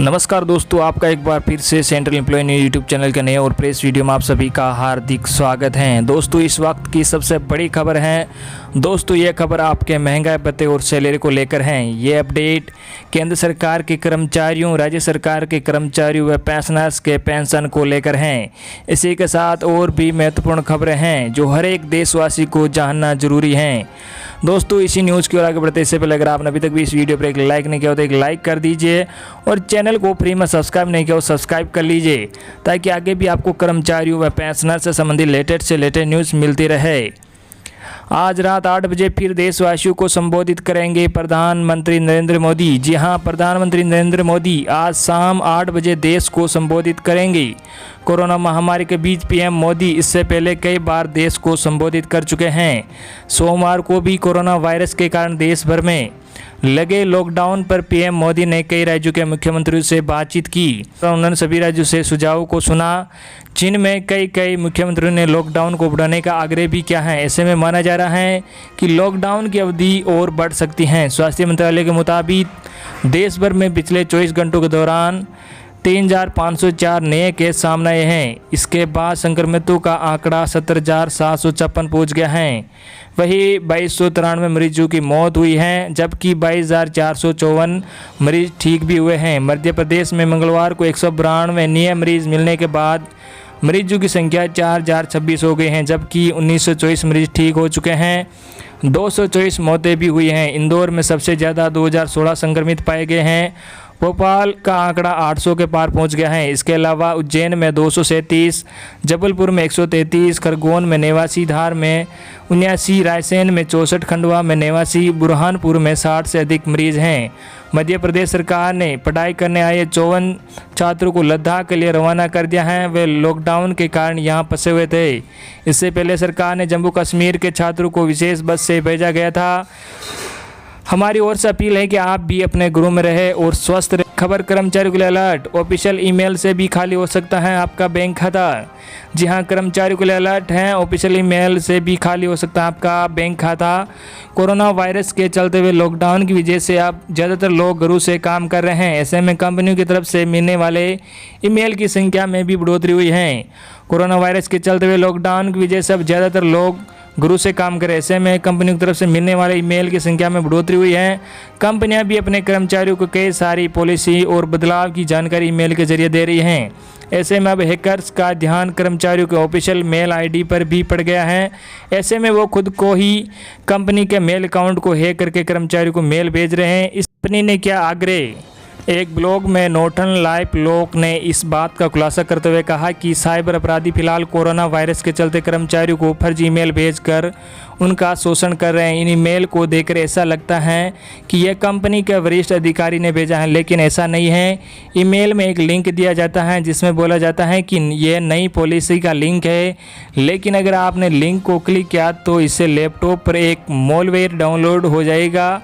नमस्कार दोस्तों, आपका एक बार फिर से central employ news YouTube channel के नए और प्रेस वीडियो में आप सभी का हार्दिक स्वागत है। दोस्तों, इस वक्त की सबसे बड़ी खबर है। दोस्तों, ये खबर आपके महंगाई भत्ते और सैलरी को लेकर है। ये अपडेट केंद्र सरकार के कर्मचारियों, राज्य सरकार के कर्मचारियों व पेंशनर्स के पेंशन को लेकर हैं। इसी के साथ और भी महत्वपूर्ण खबरें हैं जो हर एक देशवासी को जानना जरूरी है। दोस्तों, इसी न्यूज़ की ओर आगे बढ़ते इससे पहले अगर आपने अभी तक भी इस वीडियो पर एक लाइक नहीं किया हो तो एक लाइक कर दीजिए और चैनल को फ्री में सब्सक्राइब नहीं किया हो सब्सक्राइब कर लीजिए, ताकि आगे भी आपको कर्मचारियों व पेंशनर से संबंधित लेटेस्ट से लेटेस्ट न्यूज़ मिलती रहे। आज रात 8 बजे फिर देशवासियों को संबोधित करेंगे प्रधानमंत्री नरेंद्र मोदी। जी हां, प्रधानमंत्री नरेंद्र मोदी आज शाम 8 बजे देश को संबोधित करेंगे। कोरोना महामारी के बीच पीएम मोदी इससे पहले कई बार देश को संबोधित कर चुके हैं। सोमवार को भी कोरोना वायरस के कारण देश भर में लगे लॉकडाउन पर पीएम मोदी ने कई राज्यों के मुख्यमंत्रियों से बातचीत की। उन्होंने सभी राज्यों से सुझावों को सुना, जिनमें कई मुख्यमंत्रियों ने लॉकडाउन को बढ़ाने का आग्रह भी किया है। ऐसे में माना जा रहा है कि लॉकडाउन की अवधि और बढ़ सकती है। स्वास्थ्य मंत्रालय के मुताबिक देश भर में पिछले 24 घंटों के दौरान 3,504 नए केस सामने आए हैं। इसके बाद संक्रमितों का आंकड़ा 70,756 पहुँच गया है। वहीं 2,293 मरीजों की मौत हुई है, जबकि 22,454 मरीज ठीक भी हुए हैं। मध्य प्रदेश में मंगलवार को 192 नए मरीज मिलने के बाद मरीजों की संख्या 4,026 हो गई हैं, जबकि 1,924 मरीज ठीक हो चुके हैं। 224 मौतें भी हुई हैं। इंदौर में सबसे ज़्यादा 2,016 संक्रमित पाए गए हैं। भोपाल का आंकड़ा 800 के पार पहुंच गया है। इसके अलावा उज्जैन में 237, जबलपुर में 133, खरगोन में 89, धार में 79, रायसेन में 64, खंडवा में 89, बुरहानपुर में 60 से अधिक मरीज हैं। मध्य प्रदेश सरकार ने पढ़ाई करने आए 54 छात्रों को लद्दाख के लिए रवाना कर दिया है। वे लॉकडाउन के कारण यहां फंसे हुए थे। इससे पहले सरकार ने जम्मू कश्मीर के छात्रों को विशेष बस से भेजा गया था। हमारी ओर से अपील है कि आप भी अपने घरों में रहे और स्वस्थ रहे। खबर कर्मचारियों के लिए अलर्ट, ऑफिशियल ईमेल से भी खाली हो सकता है आपका बैंक खाता। जी हां, कर्मचारियों के लिए अलर्ट है, ऑफिशियल ईमेल से भी खाली हो सकता है आपका बैंक खाता। कोरोना वायरस के चलते हुए लॉकडाउन की वजह से अब ज़्यादातर लोग घरों से काम कर रहे हैं। ऐसे में कंपनियों की तरफ से मिलने वाले ईमेल की संख्या में भी बढ़ोतरी हुई है। कोरोना वायरस के चलते हुए लॉकडाउन की वजह से अब ज़्यादातर लोग घरों से काम करें। ऐसे में कंपनियों की तरफ से मिलने वाले ईमेल की संख्या में बढ़ोतरी हुई है। कंपनियां भी अपने कर्मचारियों को कई सारी पॉलिसी और बदलाव की जानकारी ईमेल के जरिए दे रही हैं। ऐसे में अब हैकर्स का ध्यान कर्मचारियों के ऑफिशियल मेल आईडी पर भी पड़ गया है। ऐसे में वो खुद को ही कंपनी के मेल अकाउंट को हैक करके कर्मचारियों को मेल भेज रहे हैं। इस कंपनी ने क्या आग्रह? एक ब्लॉग में नॉर्टन लाइफ लॉक ने इस बात का खुलासा करते हुए कहा कि साइबर अपराधी फिलहाल कोरोना वायरस के चलते कर्मचारियों को फर्जी ईमेल भेजकर उनका शोषण कर रहे हैं। इन ईमेल को देखकर ऐसा लगता है कि यह कंपनी के वरिष्ठ अधिकारी ने भेजा है, लेकिन ऐसा नहीं है। ईमेल में एक लिंक दिया जाता है जिसमें बोला जाता है कि यह नई पॉलिसी का लिंक है, लेकिन अगर आपने लिंक को क्लिक किया तो इससे लैपटॉप पर एक मॉलवेयर डाउनलोड हो जाएगा।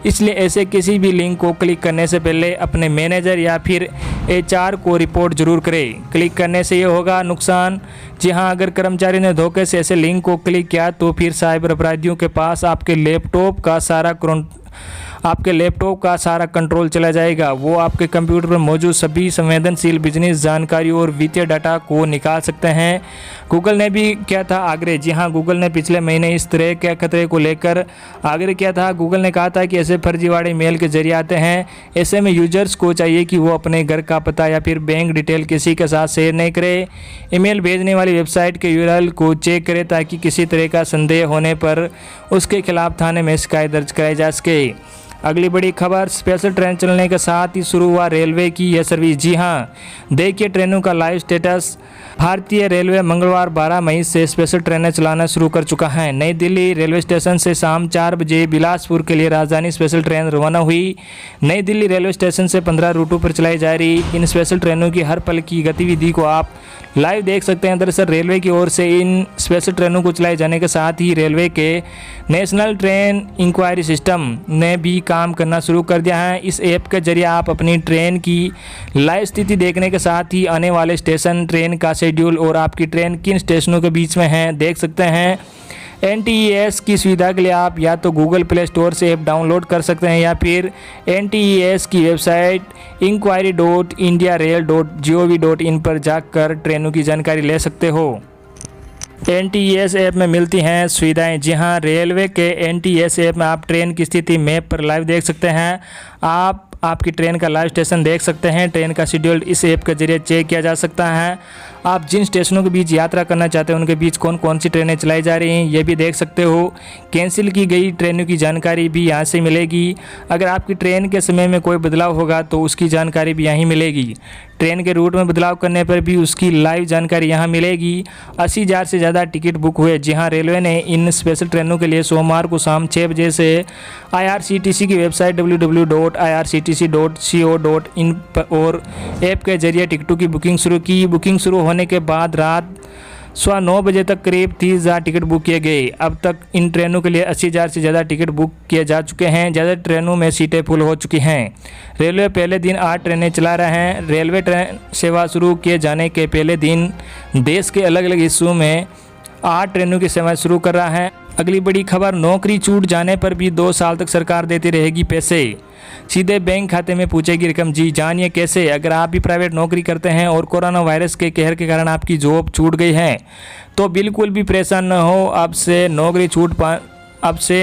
इसलिए ऐसे किसी भी लिंक को क्लिक करने से पहले अपने मैनेजर या फिर एचआर को रिपोर्ट जरूर करें। क्लिक करने से ये होगा नुकसान। जी हाँ, अगर कर्मचारी ने धोखे से ऐसे लिंक को क्लिक किया तो फिर साइबर अपराधियों के पास आपके लैपटॉप का सारा कंट्रोल चला जाएगा। वो आपके कंप्यूटर पर मौजूद सभी संवेदनशील बिजनेस जानकारी और वित्तीय डाटा को निकाल सकते हैं। गूगल ने भी किया था आग्रह। जी हाँ, गूगल ने पिछले महीने इस तरह के खतरे को लेकर आग्रह किया था। गूगल ने कहा था कि ऐसे फर्जीवाड़े मेल के जरिए आते हैं। ऐसे में यूजर्स को चाहिए कि वो अपने घर का पता या फिर बैंक डिटेल किसी के साथ शेयर नहीं करे। ईमेल भेजने वाली वेबसाइट के यूआरएल को चेक करें ताकि किसी तरह का संदेह होने पर उसके खिलाफ थाने में शिकायत दर्ज कराई जा सके। अगली बड़ी खबर, स्पेशल ट्रेन चलने के साथ ही शुरू हुआ रेलवे की यह सर्विस। जी हाँ, देखिए ट्रेनों का लाइव स्टेटस। भारतीय रेलवे मंगलवार 12 मई से स्पेशल ट्रेनें चलाना शुरू कर चुका है। नई दिल्ली रेलवे स्टेशन से शाम 4 बजे बिलासपुर के लिए राजधानी स्पेशल ट्रेन रवाना हुई। नई दिल्ली रेलवे स्टेशन से 15 रूटों पर चलाई जा रही इन स्पेशल ट्रेनों की हर पल की गतिविधि को आप लाइव देख सकते हैं। दरअसल रेलवे की ओर से इन स्पेशल ट्रेनों को चलाए जाने के साथ ही रेलवे के नेशनल ट्रेन इंक्वायरी सिस्टम ने भी काम करना शुरू कर दिया है। इस ऐप के जरिए आप अपनी ट्रेन की लाइव स्थिति देखने के साथ ही आने वाले स्टेशन, ट्रेन का शेड्यूल और आपकी ट्रेन किन स्टेशनों के बीच में है देख सकते हैं। NTES की सुविधा के लिए आप या तो गूगल प्ले स्टोर से ऐप डाउनलोड कर सकते हैं या फिर NTES की वेबसाइट inquiry.indiarail.gov.in पर जाकर ट्रेनों की जानकारी ले सकते हो। NTES ऐप में मिलती हैं सुविधाएं। जी हाँ, रेलवे के NTES ऐप में आप ट्रेन की स्थिति मैप पर लाइव देख सकते हैं। आप आपकी ट्रेन का लाइव स्टेशन देख सकते हैं। ट्रेन का शेड्यूल इस ऐप के जरिए चेक किया जा सकता है। आप जिन स्टेशनों के बीच यात्रा करना चाहते हैं उनके बीच कौन कौन सी ट्रेनें चलाई जा रही हैं ये भी देख सकते हो। कैंसिल की गई ट्रेनों की जानकारी भी यहाँ से मिलेगी। अगर आपकी ट्रेन के समय में कोई बदलाव होगा तो उसकी जानकारी भी यहीं मिलेगी। ट्रेन के रूट में बदलाव करने पर भी उसकी लाइव जानकारी यहाँ मिलेगी। 80,000 से ज़्यादा टिकट बुक हुए। जी हाँ, रेलवे ने इन स्पेशल ट्रेनों के लिए सोमवार को शाम 6 बजे से IRCTC की वेबसाइट www.irctc.co.in और ऐप के जरिए टिकटों की बुकिंग शुरू की। बुकिंग शुरू होने के बाद रात 9:15 बजे तक करीब 30,000 टिकट बुक किए गए। अब तक इन ट्रेनों के लिए 80,000 से ज़्यादा टिकट बुक किए जा चुके हैं। ज़्यादा ट्रेनों में सीटें फुल हो चुकी हैं। रेलवे पहले दिन 8 ट्रेनें चला रहे हैं। रेलवे ट्रेन सेवा शुरू किए जाने के पहले दिन देश के अलग अलग हिस्सों में 8 ट्रेनों की सेवा शुरू कर रहा है। अगली बड़ी खबर, नौकरी छूट जाने पर भी 2 साल तक सरकार देती रहेगी पैसे, सीधे बैंक खाते में पूछेगी रकम। जी जानिए कैसे। अगर आप भी प्राइवेट नौकरी करते हैं और कोरोना वायरस के कहर के कारण आपकी जॉब छूट गई है तो बिल्कुल भी परेशान न हो। अब से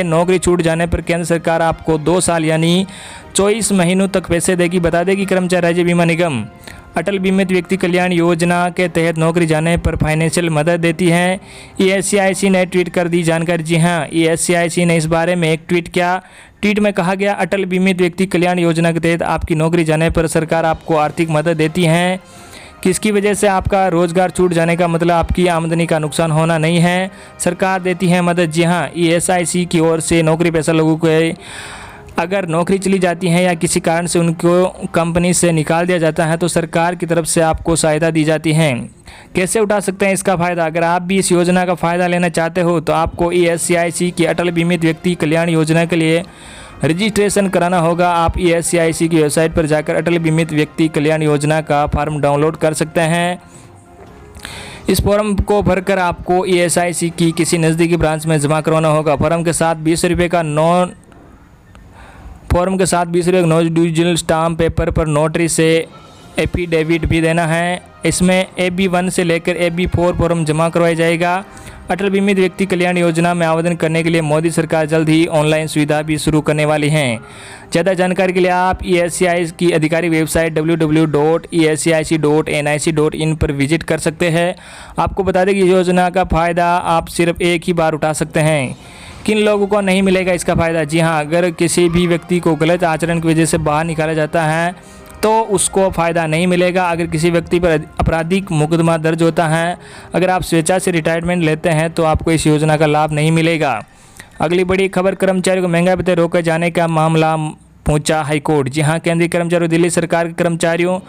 नौकरी छूट जाने पर केंद्र सरकार आपको 2 साल यानी 24 महीनों तक पैसे देगी। बता देगी कर्मचारी राज्य बीमा निगम अटल बीमित व्यक्ति कल्याण योजना के तहत नौकरी जाने पर फाइनेंशियल मदद देती है। ESCIC ने ट्वीट कर दी जानकारी। जी हाँ, ESCIC ने इस बारे में एक ट्वीट किया। ट्वीट में कहा गया, अटल बीमित व्यक्ति कल्याण योजना के तहत आपकी नौकरी जाने पर सरकार आपको आर्थिक मदद देती है। किसकी वजह से आपका रोजगार छूट जाने का मतलब आपकी आमदनी का नुकसान होना नहीं है, सरकार देती है मदद। जी हाँ, ESIC की ओर से नौकरी पेशा लोगों को अगर नौकरी चली जाती है या किसी कारण से उनको कंपनी से निकाल दिया जाता है तो सरकार की तरफ से आपको सहायता दी जाती है। कैसे उठा सकते हैं इसका फ़ायदा? अगर आप भी इस योजना का फ़ायदा लेना चाहते हो तो आपको ESCIC की अटल बीमित व्यक्ति कल्याण योजना के लिए रजिस्ट्रेशन कराना होगा। आप ESCIC की वेबसाइट पर जाकर अटल बीमित व्यक्ति कल्याण योजना का फॉर्म डाउनलोड कर सकते हैं। इस फॉर्म को भरकर आपको ESIC की किसी नज़दीकी ब्रांच में जमा करवाना होगा। फॉर्म के साथ 20 रुपये का नॉन डिजिटल स्टाम्प पेपर पर नोटरी से एफिडेविट भी देना है। इसमें AB1 से लेकर AB4 फॉर्म जमा करवाया जाएगा। अटल बीमित व्यक्ति कल्याण योजना में आवेदन करने के लिए मोदी सरकार जल्द ही ऑनलाइन सुविधा भी शुरू करने वाली है। ज़्यादा जानकारी के लिए आप ESCIC की आधिकारिक वेबसाइट www.escic.nic.in पर विजिट कर सकते हैं। आपको बता दें कि योजना का फ़ायदा आप सिर्फ एक ही बार उठा सकते हैं। किन लोगों को नहीं मिलेगा इसका फ़ायदा? जी हाँ, अगर किसी भी व्यक्ति को गलत आचरण की वजह से बाहर निकाला जाता है तो उसको फ़ायदा नहीं मिलेगा। अगर किसी व्यक्ति पर आपराधिक मुकदमा दर्ज होता है, अगर आप स्वेच्छा से रिटायरमेंट लेते हैं तो आपको इस योजना का लाभ नहीं मिलेगा। अगली बड़ी खबर, कर्मचारियों को महंगाई भत्ते रोके जाने का मामला पहुंचा हाईकोर्ट। जी हाँ, केंद्रीय कर्मचारियों दिल्ली सरकार के कर्मचारियों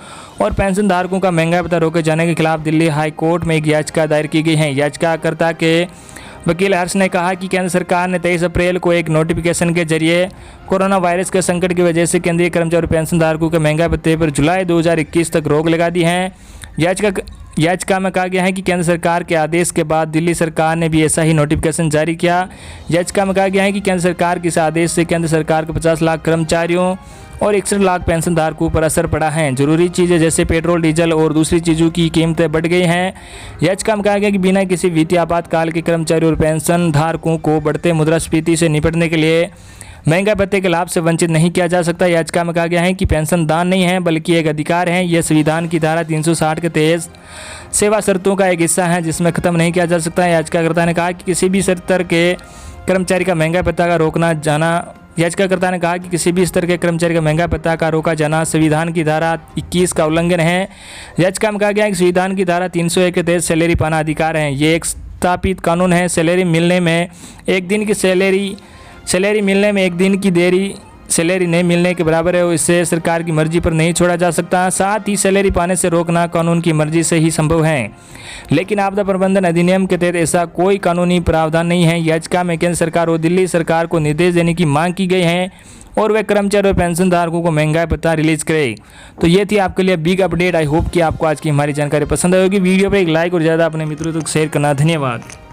और पेंशन धारकों का महंगाई भत्ता रोके जाने के खिलाफ दिल्ली हाईकोर्ट में एक याचिका दायर की गई है। याचिकाकर्ता के वकील हर्ष ने कहा कि केंद्र सरकार ने 23 अप्रैल को एक नोटिफिकेशन के जरिए कोरोना वायरस के संकट की वजह से केंद्रीय कर्मचारी और पेंशन धारकों के महंगाई भत्ते पर जुलाई 2021 तक रोक लगा दी है। याचिका में कहा गया है कि केंद्र सरकार के आदेश के बाद दिल्ली सरकार ने भी ऐसा ही नोटिफिकेशन जारी किया। याचिका में कहा गया है कि केंद्र सरकार के इस आदेश से केंद्र सरकार के 50 लाख कर्मचारियों और 61 लाख पेंशन धारकों पर असर पड़ा है। जरूरी चीज़ें जैसे पेट्रोल, डीजल और दूसरी चीज़ों की कीमतें बढ़ गई हैं। याचिका में कहा गया कि बिना किसी वित्तीय आपातकाल के कर्मचारियों और पेंशन धारकों को बढ़ते मुद्रास्फीति से निपटने के लिए महंगाई भत्ते के लाभ से वंचित नहीं किया जा सकता। याचिका में कहा गया है कि पेंशन दान नहीं है बल्कि एक अधिकार है। यह संविधान की धारा 360 के तहत सेवा शर्तों का एक हिस्सा है जिसमें खत्म नहीं किया जा सकता। याचिकाकर्ता ने कहा कि किसी भी स्तर के कर्मचारी का महंगाई भत्ता का रोकना जाना याचिकाकर्ता ने कहा कि किसी भी स्तर के कर्मचारी का महंगाई भत्ता का रोका जाना संविधान की धारा 21 का उल्लंघन है। याचिका में कहा गया है कि संविधान की धारा 301 के तहत सैलरी पाना अधिकार है। ये एक स्थापित कानून है। सैलरी मिलने में एक दिन की देरी सैलरी नहीं मिलने के बराबर है। इससे सरकार की मर्जी पर नहीं छोड़ा जा सकता। साथ ही सैलरी पाने से रोकना कानून की मर्जी से ही संभव है, लेकिन आपदा प्रबंधन अधिनियम के तहत ऐसा कोई कानूनी प्रावधान नहीं है। याचिका में केंद्र सरकार और दिल्ली सरकार को निर्देश देने की मांग की गई है और वे कर्मचारी और पेंशन धारकों को महंगाई भत्ता रिलीज करे। तो ये थी आपके लिए बिग अपडेट। आई होप कि आपको आज की हमारी जानकारी पसंद आई होगी। वीडियो पर एक लाइक और ज़्यादा अपने मित्रों तक शेयर करना। धन्यवाद।